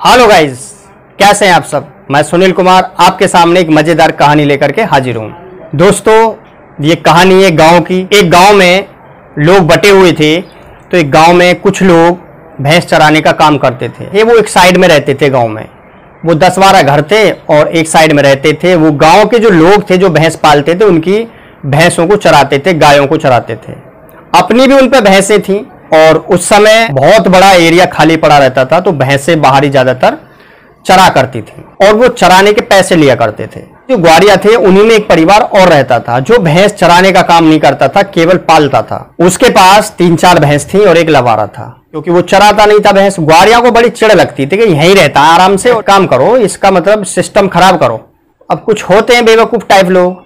Hello guys, कैसे हैं आप सब। मैं सुनील कुमार आपके सामने एक मजेदार कहानी लेकर के हाजिर हूं। दोस्तों, ये कहानी है गांव की। एक गांव में लोग बटे हुए थे। तो एक गांव में कुछ लोग भैंस चराने का काम करते थे। वो एक साइड में रहते थे। गांव में वो 10-12 घर थे और एक साइड में रहते थे। वो गांव के जो लोग थे जो भैंस पालते थे, उनकी भैंसों को चराते थे, गायों को चराते थे। अपनी भी उन पर भैंसें थी और उस समय बहुत बड़ा एरिया खाली पड़ा रहता था, तो भैंसें बाहर ही ज्यादातर चरा करती थी और वो चराने के पैसे लिया करते थे। जो ग्वारिया थे उन्हीं में एक परिवार और रहता था जो भैंस चराने का काम नहीं करता था, केवल पालता था। उसके पास 3-4 भैंस थी और एक लवारा था। क्योंकि वो चराता नहीं था भैंस, ग्वारिया को बड़ी चिढ़ लगती थी कि यहीं रहता आराम से काम करो, इसका मतलब सिस्टम खराब करो। अब कुछ होते हैं बेवकूफ टाइप लोग,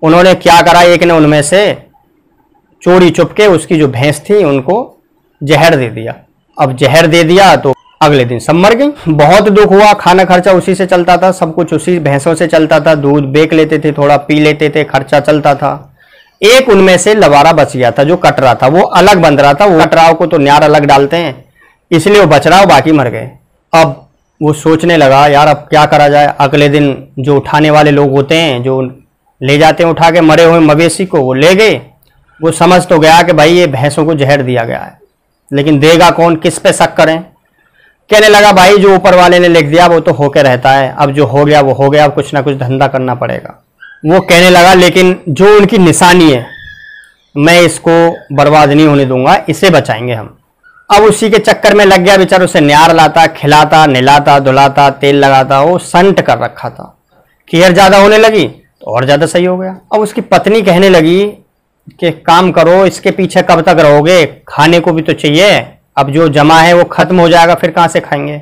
उन्होंने क्या करा, एक ने उनमें से चोरी चुपके उसकी जो भैंस थी उनको जहर दे दिया। अब जहर दे दिया तो अगले दिन सब मर गई। बहुत दुख हुआ, खाना खर्चा उसी से चलता था, सब कुछ उसी भैंसों से चलता था। दूध बेच लेते थे, थोड़ा पी लेते थे, खर्चा चलता था। एक उनमें से लवारा बच गया था, जो कटरा था, वो अलग बंध रहा था। वो कटराव को तो न्यार अलग डालते हैं, इसलिए वो बच रहा, बाकी मर गए। अब वो सोचने लगा, यार अब क्या करा जाए। अगले दिन जो उठाने वाले लोग होते हैं, जो ले जाते हैं उठा के मरे हुए मवेशी को, वो ले गए। वो समझ तो गया कि भाई ये भैंसों को जहर दिया गया है, लेकिन देगा कौन, किस पे शक करें। कहने लगा, भाई जो ऊपर वाले ने लिख दिया वो तो होके रहता है, अब जो हो गया वो हो गया, अब कुछ ना कुछ धंधा करना पड़ेगा। वो कहने लगा, लेकिन जो उनकी निशानी है मैं इसको बर्बाद नहीं होने दूंगा, इसे बचाएंगे हम। अब उसी के चक्कर में लग गया बेचारा। उसे न्यार लाता, खिलाता, नहलाता, धुलाता, तेल लगाता, वो संट कर रखा था। केयर ज्यादा होने लगी तो और ज्यादा सही हो गया। अब उसकी पत्नी कहने लगी कि काम करो, इसके पीछे कब तक रहोगे, खाने को भी तो चाहिए, अब जो जमा है वो खत्म हो जाएगा, फिर कहां से खाएंगे।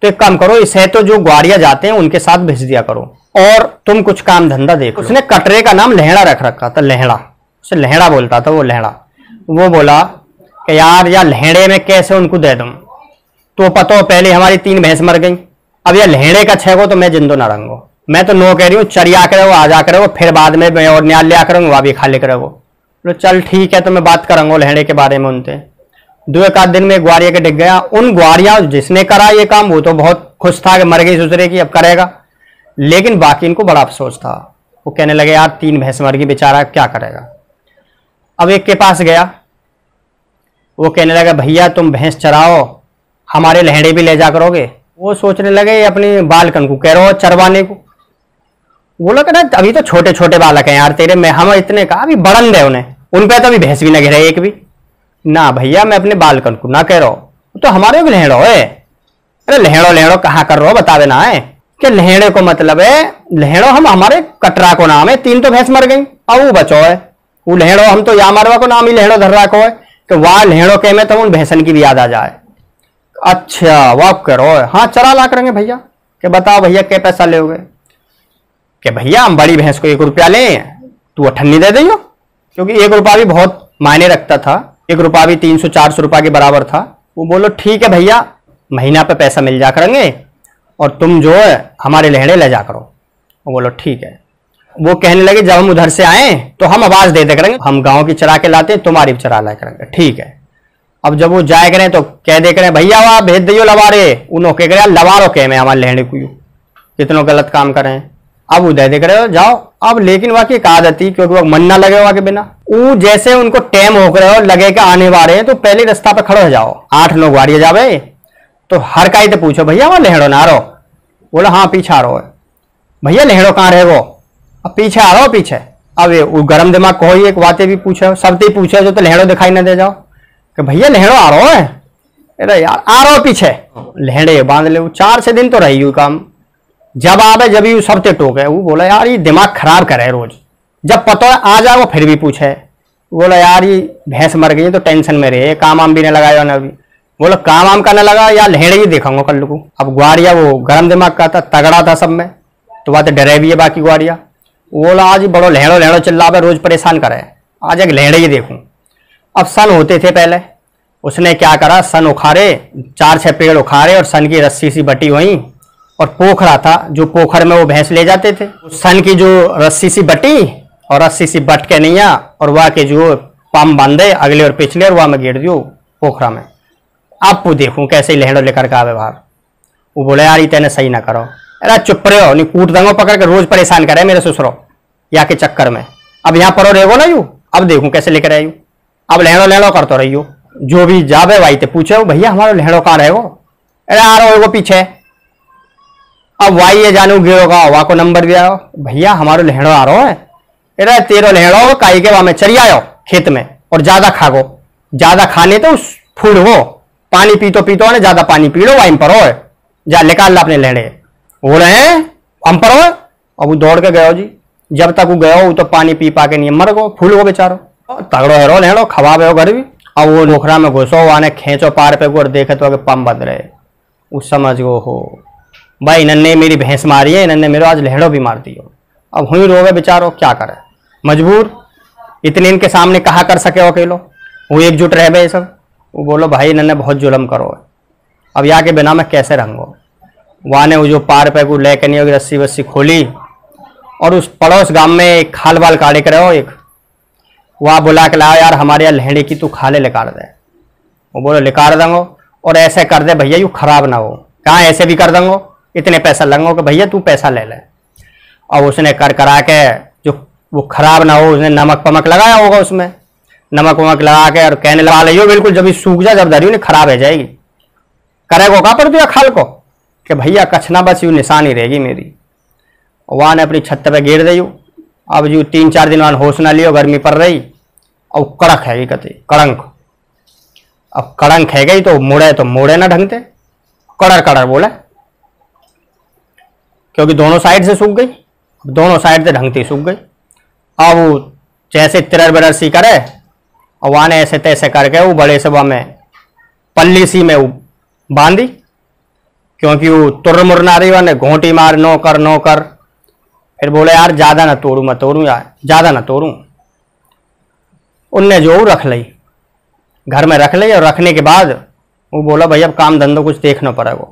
तो एक काम करो, इसे तो जो ग्वारिया जाते हैं उनके साथ भेज दिया करो और तुम कुछ काम धंधा देखो। उसने कटरे का नाम लहड़ा रख रखा था, लहड़ा, उसे लहड़ा बोलता था वो, लहड़ा। वो बोला कि यार या लहड़े में कैसे उनको दे दूं, तो पता हो पहले हमारी 3 भैंस मर गई, अब यह लहड़े का 6 को तो मैं जिंदो ना रहूंगा। मैं तो नो कह रही हूँ, चरिया कर आ जा कर, फिर बाद में मैं और न्याल लिया करूंगा, वह भी खा ले करो। चल ठीक है, तो मैं बात करूंगा लहड़े के बारे में उनसे। 2-1 दिन में ग्वारिया के डिग गया। उन ग्वारिया जिसने करा ये काम वो तो बहुत खुश था कि मर गई, सोच रहे कि अब करेगा, लेकिन बाकी इनको बड़ा अफसोस था। वो कहने लगे, यार 3 भैंस मर गई, बेचारा क्या करेगा। अब एक के पास गया, वो कहने लगा, भैया तुम भैंस चराओ, हमारे लहड़े भी ले जा करोगे। वो सोचने लगे अपनी बालकन को कह रहे हो चरवाने को। वो लोग कहना, अभी तो छोटे छोटे बालक हैं यार तेरे में, हम इतने कहा, अभी बड़न दे उन्हें, उन पे तो अभी भैंस भी न गिरे एक भी ना। भैया मैं अपने बालकन को ना कह रहा हूं, तो हमारे भी लहड़ो है। अरे लहड़ो लहड़ो कहाँ कर रहे हो, बता देना है कि लहड़े को मतलब है, लहड़ो हम हमारे कटरा को नाम है, 3 तो भैंस मर गई, अब वो बचो है वो लहड़ो, हम तो या मारवा को नाम ही लहड़ो धर्रा को है, तो वहां लहड़ो के में तो उन भैंसन की भी याद आ जाए। अच्छा वाह करो, हाँ चरा ला करेंगे भैया। कि बताओ भैया क्या पैसा लोगे। कि भैया हम बड़ी भैंस को 1 रुपया लें, तू 98 दे दियो, क्योंकि 1 रुपया भी बहुत मायने रखता था, 1 रुपया भी 300-400 रुपया के बराबर था। वो बोलो ठीक है भैया, महीना पे पैसा मिल जा करेंगे और तुम जो है हमारे लहड़े ले जा करो। वो बोलो ठीक है। वो कहने लगे, जब हम उधर से आए तो हम आवाज दे करेंगे, हम गांव की चरा के लाते, तुम्हारी भी चरा ला करेंगे, ठीक है। अब जब वो जाए करें तो कह दे करें, भैया वहां भेज दियो लवारे, उन्होंने कह करे लवारो कह में हमारे लहड़े को इतनो गलत काम करें। अब वो दे करे जाओ। अब लेकिन वहां की एक आदत थी, क्योंकि वो मन ना लगे वहां के बिना, वो जैसे उनको टाइम हो रहे हो लगे के आने वाले हैं, तो पहले रास्ता पे खड़े हो जाओ। 8-9 गाड़ियां जावे तो हर काई तो पूछो, भैया वहां लहड़ो ना रहो। बोला हाँ पीछे आ रहो है। भैया लहड़ो कहाँ रहे वो, अब पीछे आ रहा हो पीछे। अब वो गरम दिमाग को ही एक बातें भी पूछे, सब ही पूछे जो तो लहड़ो दिखाई ना दे जाओ, कि भैया लहड़ो आ रहा है। अरे यार आ रहा हो पीछे, लहड़े बांध ले। 4-6 दिन तो रही काम, जब आवे जब ही सब ते टोके। वो बोला यार ये दिमाग खराब करे रोज, जब पता आ जाए वो फिर भी पूछे। बोला यार ये भैंस मर गई तो टेंशन में रहे, काम आम भी नहीं लगाया ना अभी। बोला काम आम का न लगा, या लहड़े ही देखूंगा कल को। अब ग्वारिया वो गरम दिमाग का था, तगड़ा था सब में, तो बात डरे भी है बाकी ग्वारिया। बोला आज बड़ो लहड़ो लहड़ो चिल्लावे, रोज परेशान करे, आज एक लहड़े ही देखूं। अब सन होते थे पहले, उसने क्या करा, सन उखाड़े, 4-6 पेड़ उखाड़े और सन की रस्सी सी बटी हुई, और पोखरा था जो पोखर में वो भैंस ले जाते थे, सन की जो रस्सी सी बटी और रस्सी सी बट के नैया, और वह के जो पाम बांधे अगले और पिछले, और वहां में गिर दियो पोखरा में। अब वो देखूं कैसे लहड़ो लेकर के आवे बाहर। वो बोले यार तेने सही ना करो। अरे चुप रहे हो, नहीं कूट दंगो पकड़ के, रोज परेशान करे मेरे ससुरो या के चक्कर में। अब यहाँ पर रहेगो ना यू, अब देखूं कैसे लेकर आयू। अब लहड़ो लहड़ो करते रहियो, जो भी जावे भाई ते पूछे भैया हमारा लहड़ो कहाँ रहेगो। अरे आ रहो एगो पीछे। अब वाई ये जानू गिरो का वहाँ को नंबर दिया, भैया हमारो लहड़ो आ रहा है। अरे तेरो लहड़ो काई के वहां में चली आयो खेत में और ज्यादा खागो, ज्यादा खाने तो फूड हो, पानी पीतो पीतो ने ज्यादा पानी पी लो वाइन पर हो, जा निकाल ला अपने लहड़े। हो रहे हैं हम पर हो। अब वो दौड़ के गयो जी, जब तक वो गयो वो तो पानी पी पा के नहीं मर गो, फूल गो बेचारो। तगड़ो हेरो लहड़ो खवाब है घर भी। अब वो नोखरा में घुसो आने खेचो पार पे को और देखे तो पंप बंद रहे, उस समझ गो हो भाई इन्होंने मेरी भैंस मारी है, इन्होंने मेरे आज लहड़ो भी मार दियो। अब हुई रोगे बेचारो, क्या करे मजबूर, इतने इनके सामने कहा कर सके अकेलो, वो एकजुट रह गए सब। वो बोलो भाई इन्होंने बहुत जुल्म करो, अब यहाँ के बिना मैं कैसे रहूंगा। वहाँ ने वो जो पार पे को लेके नहीं होगी रस्सी वस्सी खोली और उस पड़ोस गांव में एक खाल बाल काटे करे हो, एक वहाँ बुला के लाओ यार हमारे यहाँ लहड़े की तू खाले लिकार दे। वो बोलो लिकार देंगो और ऐसे कर दे भैया यू खराब ना हो, कहाँ ऐसे भी कर देंगो, इतने पैसा लगो कि भैया तू पैसा ले ले। और उसने कर करा के जो वो खराब ना हो, उसने नमक पमक लगाया होगा उसमें, नमक वमक लगा के और कहने लगा लियो बिल्कुल जब सूख जा जब धरी खराब हो जाएगी। करेगो का पर दिया खाल को कि भैया कछना बस यू निशानी रहेगी मेरी। वहाँ ने अपनी छत पे गिर दी। अब जो 3-4 दिन वहां होश ना लियो, गर्मी पड़ रही और कड़क है कति कड़ंक। अब कड़ंक है गई तो मोड़े ना ढंग से, कड़र कड़र बोले, क्योंकि दोनों साइड से सूख गई, दोनों साइड से ढंगती सूख गई। अब वो जैसे तिरर बिरर सी करे और वहां ने ऐसे तैसे करके वो बड़े सभा में पल्ली सी में वो बांधी, क्योंकि वो तुर्र मुरना रही वाने घोंटी मार नो कर। फिर बोले यार ज्यादा ना तोड़ू, मैं तोड़ू यार ज्यादा ना तोड़ू। उनने जो रख ली घर में रख ली और रखने के बाद वो बोला भाई अब काम धंधो कुछ देखना पड़ेगा।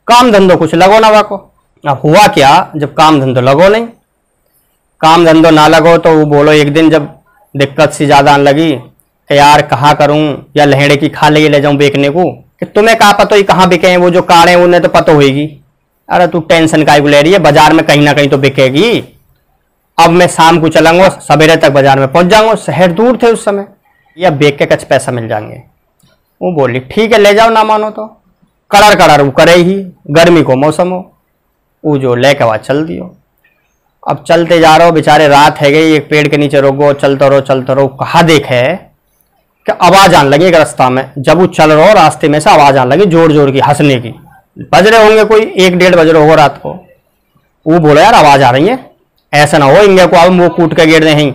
काम धंधो कुछ लगो ना वाको। अब हुआ क्या, जब काम धंधो लगो नहीं, काम धंधो ना लगो तो वो बोलो एक दिन जब दिक्कत सी ज्यादा आने लगी कि यार कहाँ करूं, या लहड़े की खाले ले जाऊं बेचने को, कि तुम्हें कहा पता ही कहाँ बिके, वो जो काड़े उन्हें तो पता होगी। अरे तू टेंशन काहे को ले रही है, बाजार में कहीं ना कहीं तो बिकेगी। अब मैं शाम को चलूंगा, सवेरे तक बाजार में पहुंच जाऊंगा, शहर दूर थे उस समय, या बेच के कुछ पैसा मिल जाएंगे। वो बोली ठीक है ले जाओ, ना मानो तो। कड़र वो करे ही, गर्मी को मौसम हो, वो जो लेके वहां चल दियो। अब चलते जा रहे हो बेचारे, रात है गई, एक पेड़ के नीचे रोको, चलते रहो। कहा देखे कि आवाज आने लगी रास्ता में, जब वो चल रहा हो रास्ते में से आवाज आने लगी जोर जोर की हंसने की। बज रहे होंगे कोई 1-1:30 बज रहे होगा रात को। वो बोला यार आवाज आ रही है, ऐसा ना हो इंगे को अब मुंह कूट के गिर दे,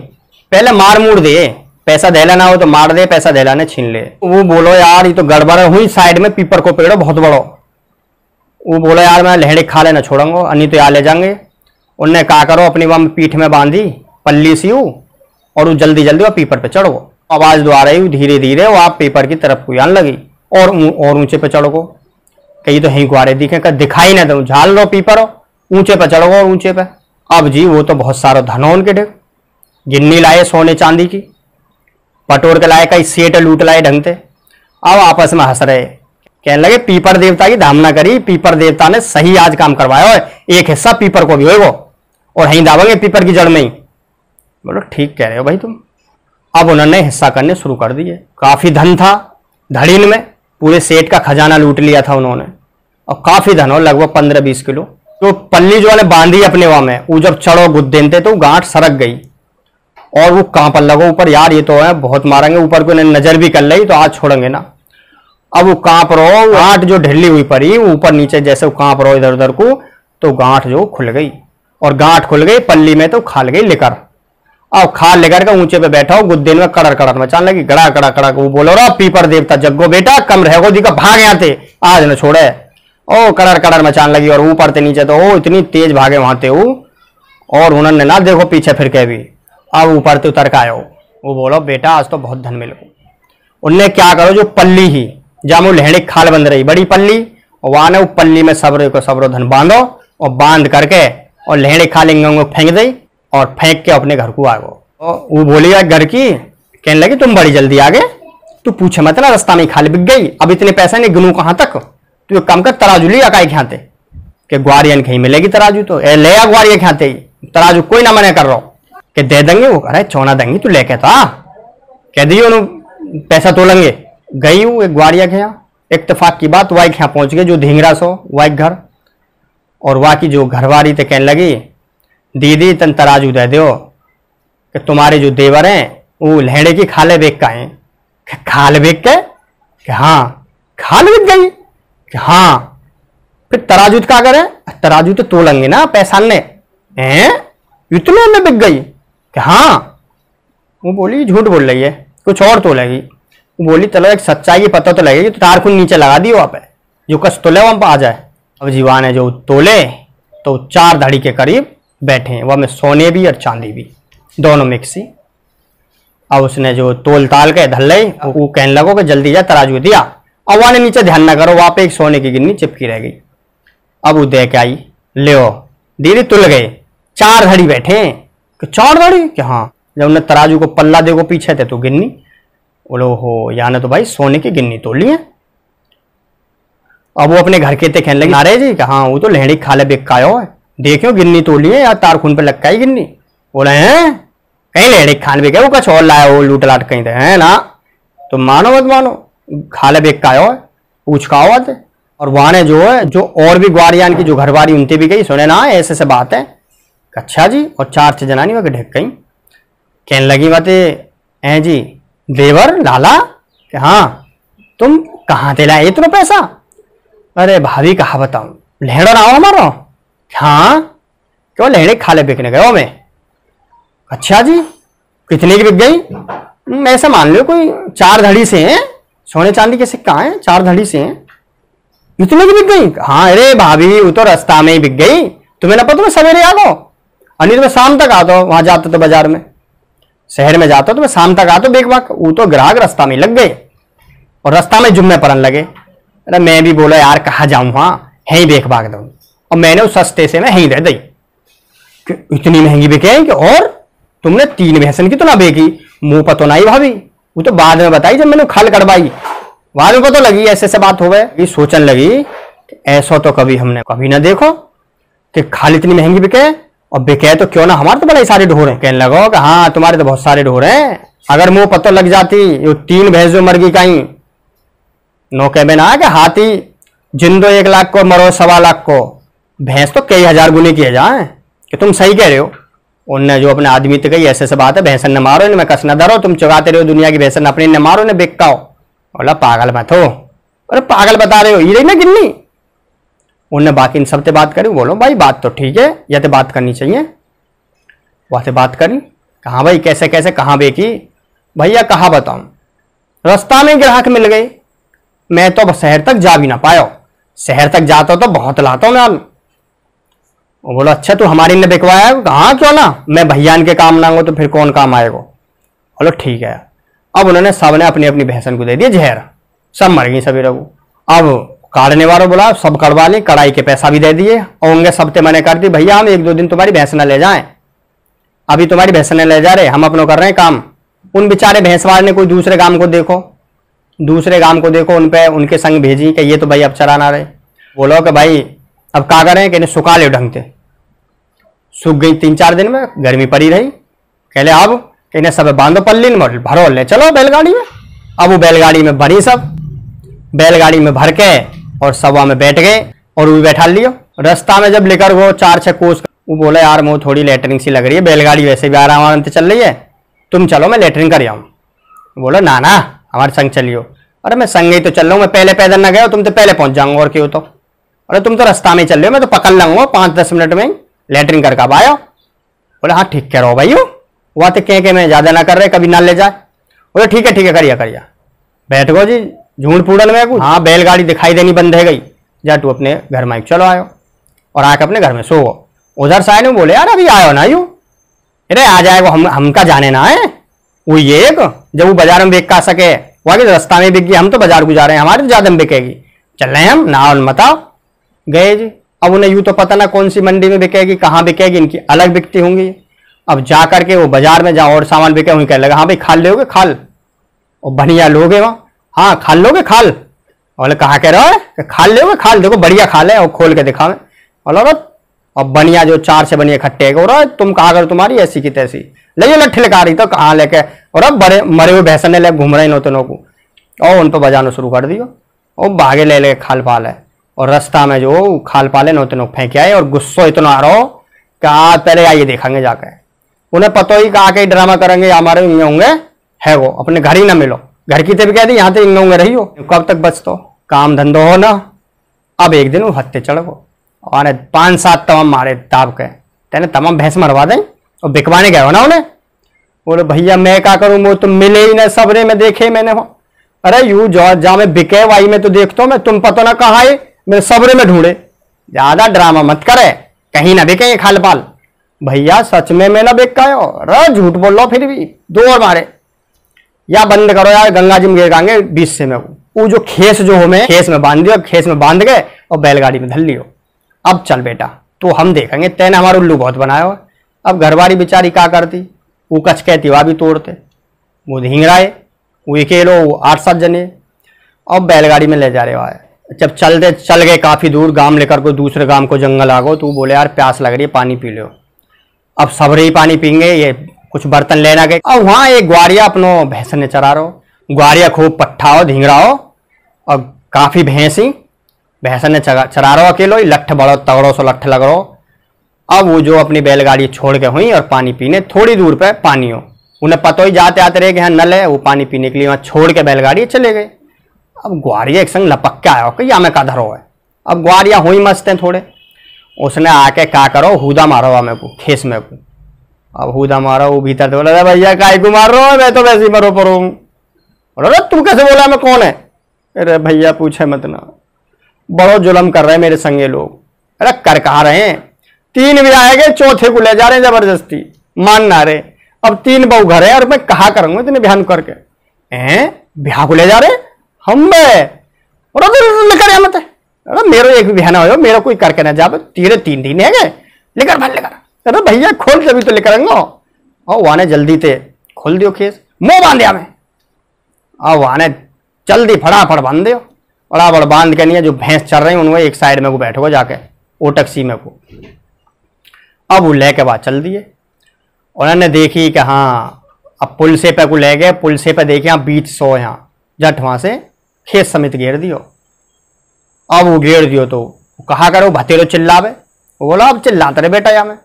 पहले मार मूड़ दे, पैसा देला ना हो तो मार दे, पैसा देला ने छीन ले। वो बोलो यार ये तो गड़बड़ हुई, साइड में पीपर को पेड़ बहुत बड़ो। वो बोला यार मैं लहड़े खा लेना छोड़ूंगा, अन्य तो यहाँ ले जाएंगे। उनने कहा करो अपनी वहां पीठ में बांधी पल्ली सी और वो जल्दी वो पीपर पे चढ़ो। आवाज दो आ रही, धीरे धीरे वो आप पेपर की तरफ को आने लगी और ऊंचे पे चढ़ो, कहीं तो यहीं गुआरे दिखे, दिखाई ना दो, झाल लो पीपर ऊंचे पे चढ़ो ऊंचे पे। अब जी वो तो बहुत सारा धन हो उनके ढेर, गिन्नी लाए सोने चांदी की, पटोर के लाए, कई सेठ लूट लाए ढंग से। अब आपस में हंस रहे, कहने लगे पीपर देवता की धामना करी, पीपर देवता ने सही आज काम करवाया हो, एक हिस्सा पीपर को भी होगा और यहीं दावेंगे पीपर की जड़ में ही। बोलो ठीक कह रहे हो भाई तुम। अब उन्होंने हिस्सा करने शुरू कर दिए, काफी धन था धड़ीन में, पूरे सेठ का खजाना लूट लिया था उन्होंने, और काफी धन हो लगभग 15-20 किलो। तो पल्ली जो ने बांधी अपने वहां में, वो जब चढ़ो गुद्देन थे तो गांठ सरक गई और वो कहां पर लगो ऊपर, यार ये तो है बहुत मारेंगे, ऊपर को नजर भी कर ली तो आज छोड़ेंगे ना। अब वो कांप रहो, गांठ जो ढिल्ली हुई पड़ी ऊपर नीचे जैसे वो कांप रहो इधर उधर को, तो गांठ जो खुल गई, और गांठ खुल गई पल्ली में तो खाल गई लेकर। अब खाल लेकर के ऊंचे पे बैठा हो गुद्देन में कड़र मचान लगी, गड़ा वो बोलो रहा पीपर देवता जग्गो बेटा कम रहो दिखा भाग यहाँ थे आज न छोड़े। ओ कड़र मचान लगी और ऊपर से नीचे तो ओ इतनी तेज भागे वहां थे और उन्होंने ना देखो पीछे फिर के भी। अब ऊपर से उतर के आयो, वो बोलो बेटा आज तो बहुत धन मिलो। उनने क्या करो जो पल्ली ही जामो लहड़े खाल बंद रही बड़ी पल्ली, और वहां ने वो पल्ली में सबरो धन बांधो और बांध करके और लहड़े खाल फेंक दी और फेंक के अपने घर को आ गो। वो बोली घर की, कहने लगी तुम बड़ी जल्दी आ गए, तू पूछे मत ना रास्ता में खाली बिक गई, अब इतने पैसे नहीं गिनू कहां तक, तू एक काम कर, तराजू लिया काई खाते कि ग्वारियन कहीं मिलेगी तराजू, तो ए ले आ ग्वारिया खाते ही तराजू, कोई ना मना कर रहा कि दे देंगे। वो अरे चौना देंगे, तू लेके था कह दियो पैसा तोलेंगे। गई हूँ एक ग्वारिया के यहाँ, इत्तेफाक की बात वाई के यहाँ पहुंच गए जो धींगरा सो वाई घर, और वहाँ की जो घरवारी थे कहने लगी दीदी तन तराजू दे दो कि तुम्हारे जो देवर हैं वो लहड़े की खाले बेच का है। खाल बेच के कि हाँ खाल बिक गई कि हाँ, फिर तराजू क्या करे, तराजू तो तोलेंगे ना पैसा ने, हैं इतने में बिक गई कि हाँ। वो बोली झूठ बोल रही है, कुछ और तोलेगी। वो बोली चलो एक सच्चाई की पता तो लगेगी, तो तार खून नीचे लगा दी वहां पे, जो कस तोले वहां पर आ जाए। अब जीवान है जो तोले तो 4 धड़ी के करीब बैठे हैं, वह में सोने भी और चांदी भी दोनों मिक्सी। अब उसने जो तोल ताल के धल ली, वो कहने लगो कि जल्दी जा तराजू दिया। अब वहां नीचे ध्यान न करो, वहां पे एक सोने की गिन्नी चिपकी रह गई। अब वो दे के आई, ले दीदी तुल गए, 4 धड़ी बैठे कि 4 धड़ी कि हाँ। जब उन्हें तराजू को पल्ला देखो पीछे थे तो गिन्नी, बोलो हो याने तो भाई सोने की गिन्नी तोली है। अब वो अपने घर के थे कहने लगे नारे जी कि हाँ वो तो लहड़ी खाले बेक आयो है, देखियो गिन्नी तोली है या तार खून पे लटका ही गिन्नी। बोले हैं कहीं लहड़ी खाल बेक है, वो कुछ और लाया वो लूट लाट कहीं थे, है ना तो मानो मत मानो खाले बेक आयो है, पूछ का हुआ थे। और वहां जो है जो और भी ग्वारियान की जो घरवारी उनते भी गई, सुने ना ऐसे से बात है। अच्छा जी, और 4 जनानी वह ढेक गई, कहने लगी बातें हैं जी देवर लाला कि हाँ तुम कहाँ ते लाए इतना पैसा। अरे भाभी कहा बताऊं, लहड़ा ना हो हमारा, हाँ क्यों लहड़े खाले बेचने गए हो मैं। अच्छा जी कितने की बिक गई। ऐसा मान लो कोई 4 धड़ी से हैं, सोने चांदी के सिक्का है 4 धड़ी से हैं, इतने की बिक गई। हाँ अरे भाभी वो तो रास्ता में ही बिक गई, तुम्हें ना पता मैं सवेरे आ गो, अन्य तुम्हें शाम तक आता वहां जाते तो बाजार में शहर में जाता तो मैं शाम तक आता बेक बाक, वो तो ग्राहक रास्ता में लग गए और रास्ता में जुम्मे परन लगे। अरे मैं भी बोला यार कहा जाऊं, हाँ है ही बेक बाक दो, और मैंने उस सस्ते से मैं ही दे दी कि इतनी महंगी बिके कि, और तुमने 3 भैंसन की तो ना बेकी। मुंह पतो नहीं भाभी, वो तो बाद में बताई जब मैंने खाल कड़वाई, बाद में पता लगी ऐसे से बात हो गए। ये सोचने लगी ऐसा तो कभी हमने कभी ना देखो कि खाल इतनी महंगी बिके, और बिके तो क्यों ना हमारे तो बड़े सारे ढोर हैं। कहने लगो कि हाँ तुम्हारे तो बहुत सारे ढोर हैं, अगर मुंह पतो लग जाती ये 3 भैंस जो मर गई कहीं नौके में ना कि हाथी जिंदो 1 लाख को मरो 1.25 लाख को, भैंस तो कई हजार गुने किए जाए कि तुम सही कह रहे हो। उनने जो अपने आदमी तो कही ऐसे से बात है, भैंसन न मारो इनमें कस न धरो, तुम चुगाते रहो दुनिया की भैंसन अपनी न मारो ने बेकाओ। बोला पागल मत हो, अरे पागल बता रहे हो ये रही ना गिन्नी। उनने बाकी इन सबसे बात करी, बोलो भाई बात तो ठीक है, या तो बात करनी चाहिए। वहां से बात करी, कहाँ भाई कैसे कैसे कहाँ बेकी। भैया कहा बताऊं, रास्ता में ग्राहक मिल गए, मैं तो शहर तक जा भी ना पाया, शहर तक जाता तो बहुत लाता हूं मैं। वो बोला अच्छा तू हमारी ने बिकवाया, कहा क्यों ना, मैं भैया के काम ना हो तो फिर कौन काम आएगा। बोलो ठीक है। अब उन्होंने सबने अपनी अपनी भैंसन को दे दिया जहर, सब मर गई सवेरे को। अब काटने वालों बोला सब कड़वा ली, कड़ाई के पैसा भी दे दिए, और उनके सबते मैंने कर दी भैया हम 1-2 दिन तुम्हारी भैंस न ले जाएं, अभी तुम्हारी भैंस न ले जा रहे, हम अपनों कर रहे हैं काम। उन बेचारे भैंसवार ने कोई दूसरे गांव को देखो, दूसरे गांव को देखो, उन पे उनके संग भेजी कि ये तो भाई अब चरा ना रहे। बोलो कि भाई अब क्या करें कि इन्हें सुखा ले ढंग से। सूख गई 3-4 दिन में, गर्मी पड़ी रही, कहले अब इन्हें सब बांधो पल्ली में भरो ले चलो बैलगाड़ी में। अब वो बैलगाड़ी में भरी, सब बैलगाड़ी में भर के और सवा में बैठ गए और वो भी बैठा लियो। रास्ता में जब लेकर वो 4-6 कोस, वो बोला यार मुझे थोड़ी लेटरिंग सी लग रही है, बैलगाड़ी वैसे भी आराम से चल रही है, तुम चलो मैं लेटरिंग कर आऊँ। बोला ना ना हमारे संग चलियो। अरे मैं संग ही तो चल रहा हूँ, मैं पहले पैदल ना गया, तुम तो पहले पहुंच जाऊंगा और क्यों तो। अरे तुम तो रास्ता में चल रहे हो, मैं तो पकड़ लूंगा 5-10 मिनट में लेटरिंग कर कब आयो। बोले हाँ ठीक कह रहा हो भाई, वहां तो कह के मैं ज्यादा ना कर रहे कभी ना ले जाए। बोले ठीक है करिया करिया, बैठ गो जी झूठ पूड़ल में कुछ। हाँ बैलगाड़ी दिखाई देनी बंद है गई, जा तू अपने घर में चलो आयो, और आके अपने घर में सो। उधर से आए बोले यार अभी आयो ना यू, अरे आ जाएगा हमका जाने ना है। वो ये जब वो बाजार में बेच का सके, वहां रास्ता में बिक गई, हम तो बाजार गुजारे हैं, हमारे तो ज्यादा में बिकेगी, चल रहे हैं हम ना बताओ। गए जी, अब उन्हें यूं तो पता ना कौन सी मंडी में बिकेगी कहाँ बिकेगी, इनकी अलग बिकती होंगी। अब जा करके वो बाजार में जहाँ और सामान बिके वहीं कहने लगा हाँ भाई खाल लोगे खाल, और बढ़िया लोगे वहाँ, हाँ खाल लोगे खाल। बोले कहा कह रहे हो, खाल ले खाल, देखो बढ़िया खाल है, और खोल के दिखा मैं। बोला अब बनिया जो 4 से बनिया खट्टे हो, तुम कहा करो तुम्हारी ऐसी की तैसी, ले लट्ठी लगा रही तो कहाँ लेके, और अब बड़े मरे हुए भैंसने ले घूम रहे नोतनों को, और उन पर बजाना शुरू कर दियो, और भागे ले खाल पाल है। और रास्ता में जो खाल पाले नोतनों फेंक आए, और गुस्सो इतना आ रहा हो कि आज पहले आइए देखेंगे जाके, उन्हें पता ही कहा के ड्रामा करेंगे हमारे इंगे होंगे है, वो अपने घर ही ना मिलो, घर की तभी कह दी यहाँ तो इंगे होंगे रही हो, कब तक बचतो, काम धंधो हो ना। अब एक दिन वो हत्ते चढ़ गो, और 5-7 तमाम मारे दाब के, तेने तमाम भैंस मरवा दें, और बिकवाने गए हो ना उन्हें। बोले भैया मैं क्या करूं, वो तुम मिले ही ना, सबरे में देखे मैंने हो। अरे यू जा में बिके वाई में तो देखता हूं मैं, तुम पता ना कहाँ है, मेरे सबरे में ढूंढे। ज्यादा ड्रामा मत करे, कहीं ना बिके खाल पाल। भैया सच में मैं ना बिक का हो, अरे झूठ बोल लो फिर भी, 2 और मारे। या बंद करो यार, गंगा जी में गिर गांगे 20 से में वो जो खेस जो हो, मैं खेस में बांध दियो, खेस में बांध गए और बैलगाड़ी में धल लियो। अब चल बेटा तो हम देखेंगे, तेने हमारा उल्लू बहुत बनाया हो। अब घरवाली बेचारी क्या करती, वो कच कहती वह भी तोड़ते, वो ढींगराए, वो अकेलो 8-7 जने। अब बैलगाड़ी में ले जा रहे हो, जब चल गए काफी दूर, गांव लेकर को दूसरे गांव को जंगल आ गो, तो बोले यार प्यास लग रही है, पानी पी लो। अब सबरे ही पानी पीएंगे, ये कुछ बर्तन लेना गए। अब वहां एक ग्वारिया अपनो भैंस ने चरा रहो, ग्वारिया खूब पट्ठा हो ढींगरा हो, और काफी भैंसी भैंस ने चरा रहो अकेलो ही, लट्ठ बड़ो तगड़ो सो लट्ठ लग रहो। अब वो जो अपनी बैलगाड़ी छोड़ के हुई और पानी पीने थोड़ी दूर पे पानी हो, उन्हें पता ही जाते आते रहे कि यहाँ नल है, वो पानी पीने के लिए वहां छोड़ के बैलगाड़ी चले गए। अब ग्वारिया एक संग लपक के आयो कि या मैं काधर हो है। अब ग्वारिया हुई मस्त है थोड़े, उसने आके क्या करो, हूदा मारो मेरे को खेस में को। अब हूदा मारो, वो भीतर बोला अरे भैया काय को मार रहा हो, मैं तो वैसे ही मरो परो हूँ। बोला तुम कैसे बोला मैं कौन है? अरे भैया पूछे मत ना, बड़ो जुलम कर रहे हैं मेरे संगे लोग। अरे कर कहा रहे हैं, 3 भी आएंगे, चौथे को ले जा रहे हैं जबरदस्ती, मान ना रहे। अब 3 बहू घर है, और मैं कहा करूंगा इतने बयान करके, ब्याह को ले जा रहे हम लेकर मत, अरे मेरो एक भी बहना हो, मेरा कोई करके ना जा, तेरे 3 दिन है गए लेकर भर लेकर। अरे भैया खोल तभी तो लेकर आऊंगा। और वाने जल्दी थे खोल दियो खेस, मुंह बांध दिया मैं। और वाने जल्दी फटाफट बांध दियो, फटाफट बांध के नहीं, जो भैंस चल रही उनको एक साइड में को बैठो जाके ओ टैक्सी में को। अब वो लेके बाद चल दिए, उन्होंने देखी कि हाँ अब पुल से पे को ले गए, पुल से पे देखे यहाँ बीच सो, यहाँ जट वहां से खेत समेत घेर दियो। अब वो घेर दियो तो कहा करो भतेरो चिल्लावे, वो बोला अब चिल्लाते रहे बेटा या में।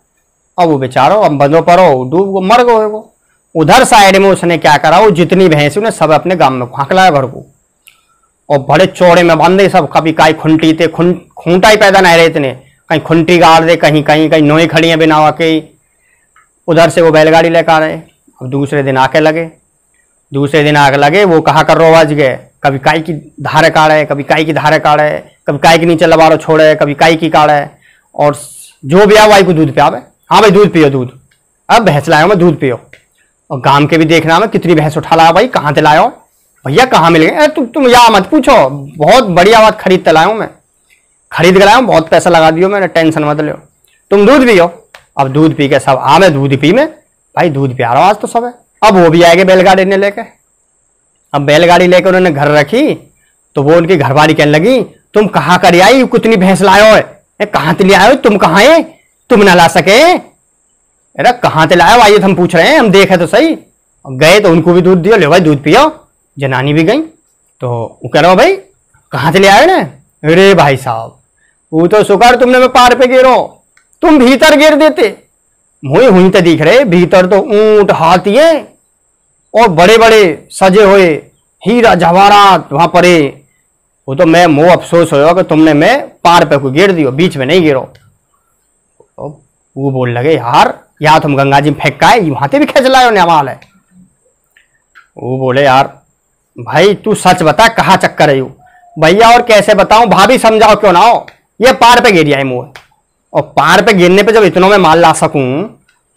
अब वो बेचारो अब बंदो परो डूब मर गए वो। उधर साइड में उसने क्या करा, वो जितनी भैंसी उन्हें सब अपने गांव में हाकलाया भर को, और बड़े चौड़े में बांधे सब। कभी काई खुंटी थे, खूंटा ही पैदा नहीं रहे इतने, कहीं खुंटी गाड़ दे, कहीं कहीं कहीं नोई खड़ी है बिना के। उधर से वो बैलगाड़ी लेकर आ रहे। अब दूसरे दिन आके लगे, वो कहा कर रो आज गए, कभी काई की धारे काढ़े, कभी काई की धारे काढ़े, कभी काई के नीचे लबारो छोड़े, कभी काई की काढ़े, और जो भी आवाई को दूध पियावे। हाँ भाई दूध पियो, दूध अब भैंस लाया मैं, दूध पियो। और गांव के भी देखना मैं कितनी भैंस उठा लाया भाई, कहाँ से लाया भैया, कहाँ मिल गए? तुम या मत पूछो, बहुत बढ़िया बात खरीद के लाया हूँ मैं, खरीद के लाया हूँ, बहुत पैसा लगा दियो मैंने, टेंशन मत लो, तुम दूध पियो। अब दूध पी के सब मैं दूध पी में भाई, दूध पिया रहा हूँ आज तो सब है। अब वो भी आएंगे बैलगाड़ी ने लेके। अब बैलगाड़ी लेकर उन्होंने घर रखी, तो वो उनकी घरवाली कहने लगी तुम कहाँ कर आई, कितनी भैंस लायो है, कहाँ से ले आयो, तुम कहाँ है, तुम ना ला सके? अरे कहाँ से लायो, आइए हम पूछ रहे हैं, हम देखे तो सही। गए तो उनको भी दूध दियो, ले भाई दूध पियो। जनानी भी गई, तो वो कह रहा भाई कहाँ से ले आयो ना? अरे भाई साहब वो तो शुक्र तुमने मैं पार पे गिरो, तुम भीतर गिर देते। मुझे हुई तो दिख रहे, भीतर तो ऊंट हाथी है, और बड़े बड़े सजे हुए हीरा जवाहरात वहां पड़े। वो तो मैं मुंह अफसोस हो कि तुमने मैं पार पे को गिर दियो, बीच में नहीं गिरो। तो वो बोल लगे यार या तुम गंगा जी में फेंक का है, वहां से भी खेच लाओ नवाल है। वो बोले यार भाई तू सच बता कहाँ चक्कर है? भैया और कैसे बताऊं, भाभी समझाओ क्यों ना हो, ये पार पे गिर जाए मुंह। और पार पे गिरने पे जब इतनों में माल ला सकूं,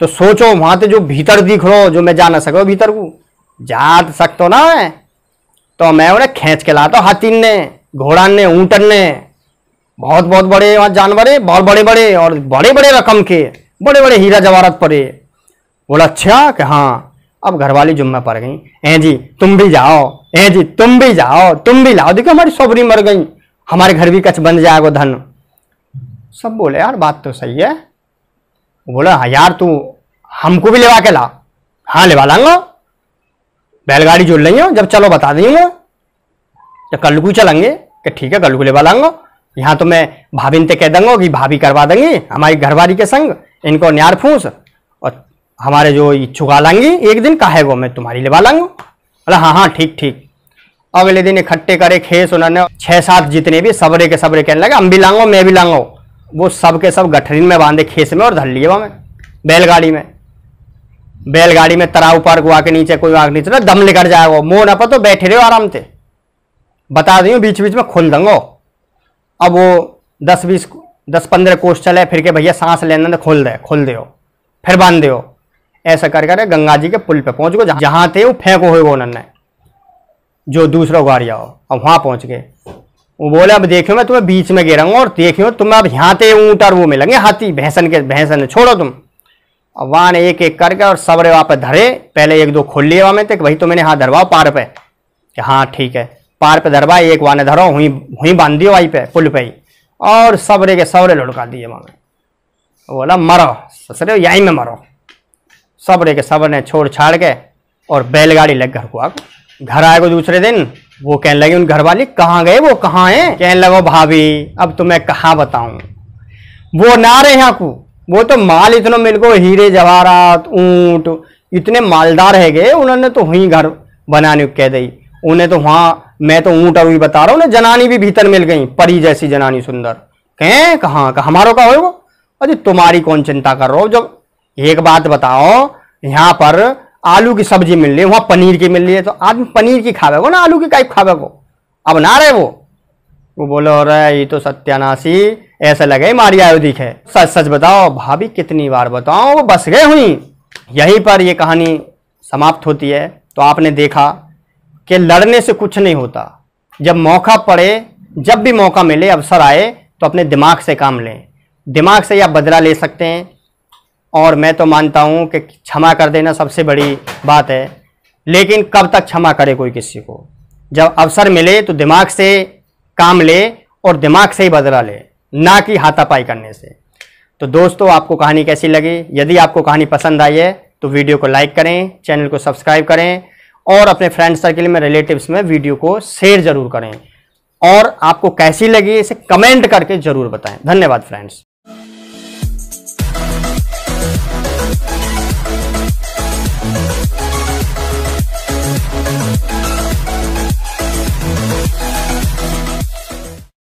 तो सोचो वहां से जो भीतर दिख रो, जो मैं जा ना सको भीतर को, जा सकते ना मैं, तो मैं उन्हें खींच के लाता, हाथी ने, घोड़ा ने, ऊंटन ने, बहुत बहुत बड़े वहां जानवर है, बहुत बड़े बड़े और बड़े बड़े रकम के, बड़े बड़े हीरा जवाहरात पड़े। बोला अच्छा कि हाँ। अब घरवाली जुम्मे पड़ गई, ए जी तुम भी जाओ, ए जी तुम भी जाओ, तुम भी लाओ, देखो हमारी सोबरी मर गई, हमारे घर भी कच बन जाएगा धन। सब बोले यार बात तो सही है। बोला हाँ यार तू हमको भी लेवा के ला। हाँ लेवा लाऊंगा, बैलगाड़ी जुड़ रही हो, जब चलो बता दूंगा। तो कल को चलेंगे कि ठीक है कल को लेवा लाऊंगा। यहाँ तो मैं भाभी ने कह दूंगा कि भाभी करवा देंगी हमारी घरवाली के संग, इनको न्यार फूस और हमारे जो चुका लांगी एक दिन काहेगो मैं तुम्हारी लेवा लाऊंगा। बोला हाँ हाँ ठीक ठीक। अगले दिन इकट्ठे करे खेस, उन्होंने 6-7 जितने भी सबरे के सबरे कहने लगे हम भी लाऊंगा मैं भी लाऊंगा। वो सब के सब गठरीन में बांधे खेस में और धर लिए वहां में बैलगाड़ी में तराव पार को आके नीचे कोई आग नीचे दम लेकर जाएगा। मोह न पतो बैठे रहो आराम से, बता दी बीच बीच में खोल दूंगा। अब वो 10-15 कोस चले फिर के भैया सांस लेने खोल दे फिर बांध दो। ऐसा कर कर गंगा जी के पुल पे पहुंच गए, जहां थे वो फेंको हुए उन्होंने जो दूसरा गाड़िया हो। अब वहां पहुंच गए, वो बोले अब देखियो मैं तुम्हें बीच में गिरूंगा और देखियो तुम्हें अब यहाँ थे ऊँट और वो मिलेंगे हाथी भैंसन छोड़ो तुम। अब वहां ने एक एक करके और सबरे वहां पे धरे, पहले 1-2 खोल लिए वहां में थे भाई तो मैंने हाथ धरवाओ पार पे, हाँ ठीक है पार पे धरवा, एक वहां ने धरो हुई बांध दियो वहीं पे पुल पे ही, और सबरे के सबरे लुढ़का दिए वहां में। बोला मरो ससुरे यहीं में मरो। सबरे के सबरे ने छोड़ छाड़ के और बैलगाड़ी लग घर को घर आएगो दूसरे दिन। वो कहने लगे उन घर वाली कहाँ गए, वो कहाँ है? कहने लगो भाभी अब तुम्हें कहाँ बताऊं, वो ना रहे यहाँ को, वो तो माल इतना मिल गो, हीरे जवाहरात ऊंट इतने मालदार है गए, उन्होंने तो वहीं घर बनाने कह दी। उन्हें तो वहां मैं तो ऊंट अभी बता रहा हूँ ना, जनानी भी भीतर मिल गई, परी जैसी जनानी सुंदर। कहें कहाँ का हमारो का हो? अरे तुम्हारी कौन चिंता कर रहे हो, जब एक बात बताओ यहाँ पर आलू की सब्जी मिल रही है वहां पनीर की मिल रही है, तो आदमी पनीर की खावे को ना आलू की काई खावे को। अब ना रहे वो बोलो अरे ये तो सत्यानाशी, ऐसा लगे मारी आयो दिखे। सच सच बताओ भाभी कितनी बार बताओ, वो बस गए हुई। यहीं पर ये कहानी समाप्त होती है। तो आपने देखा कि लड़ने से कुछ नहीं होता, जब मौका पड़े, जब भी मौका मिले अवसर आए तो अपने दिमाग से काम लें, दिमाग से आप बदला ले सकते हैं। और मैं तो मानता हूं कि क्षमा कर देना सबसे बड़ी बात है, लेकिन कब तक क्षमा करे कोई किसी को? जब अवसर मिले तो दिमाग से काम ले और दिमाग से ही बदला ले, ना कि हाथापाई करने से। तो दोस्तों आपको कहानी कैसी लगी? यदि आपको कहानी पसंद आई है तो वीडियो को लाइक करें, चैनल को सब्सक्राइब करें और अपने फ्रेंड सर्किल में रिलेटिव्स में वीडियो को शेयर जरूर करें। और आपको कैसी लगी इसे कमेंट करके जरूर बताएं। धन्यवाद फ्रेंड्स।